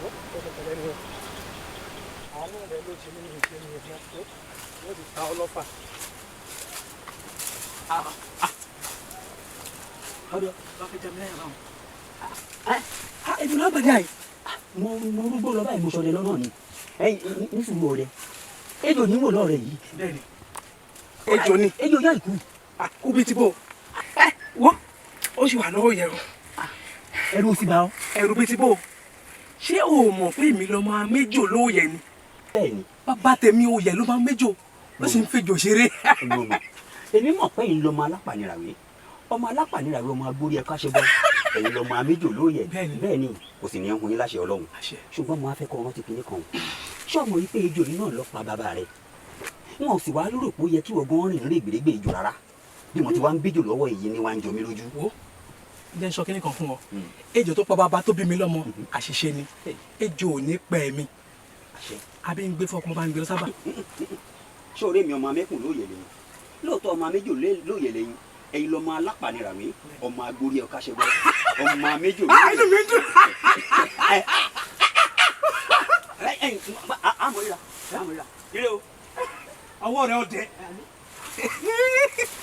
pẹ̀lẹ́pẹ̀lẹ́ ni àánú rẹ ló ṣe nínú ìṣe ní ẹ̀fọ́ tó wọ́n ti ta ọlọ́fà. ọ̀dọ̀ lọ́kẹ́ jẹ́ mi lẹ́yìn náà. èmi náà bàjẹ́ àyè mo rúgbó lọ báyìí mo sọdẹ lọ́nà ni ní sùúrù rẹ ejò níwò lọ́ọ̀rẹ́ yìí. bẹ́ẹ̀ni ejò ni ejò yá ìkú. kú bí ti bò wọ́n ó sì wà lọ́wọ́ yẹn o. ẹrù sì bá ọ. ẹrù bí ti bò ṣé o mọ̀ pé mi lọ máa méjò lóòyẹ ni. bẹ́ẹ̀ni. bàbá tèmi òòyẹ ló máa méjò ló sì ń fejò ṣeré. èmi mọ̀ pé èyí lọ́mọ alápànìràwé ọmọ alápànìràwé ọmọ agbórí ẹ̀ka ṣe bọ́ èyí lọ́mọ améjò lóòyẹ bẹ́ẹ̀ni kò sì ní ẹ̀hún yín láṣẹ ọlọ́run ṣùgbọ́n mo á fẹ́ kọ́ ọmọ ti kinní kan ṣé ọmọ yìí pé ejò yìí náà lọ pa bàbá rẹ̀ wọn ò sì wá lérò pé ó yẹ kí ọgbọ́n rìn rí gbèrègbè ejò rárá bí mo ti wá ń bíjò lọ́wọ́ èyí ni wá ń jọ mí lójú. wo jẹ́ ń sọ kinní kan fún ọ ejò tó pa bàbá tó bí mi lọ́mọ àṣìṣe ni ejò ò ní pẹ́ mi abẹ́ ń gbé fọkàn bá ń gbé lọ sábà. ṣé ọ̀rẹ́ mi ọmọ amẹ́kùn lóòyẹ lẹ́yìn lóòótọ́ ọmọ améjò lóòyẹ lẹ́yìn ẹ̀yin lọ́mọ alápànìràwé ọmọ agbórí ẹ̀ka ṣe bọ́ ọmọ améjò lóòyẹ. àmọ́ ìlà ire o ọwọ́ rẹ ọdẹ.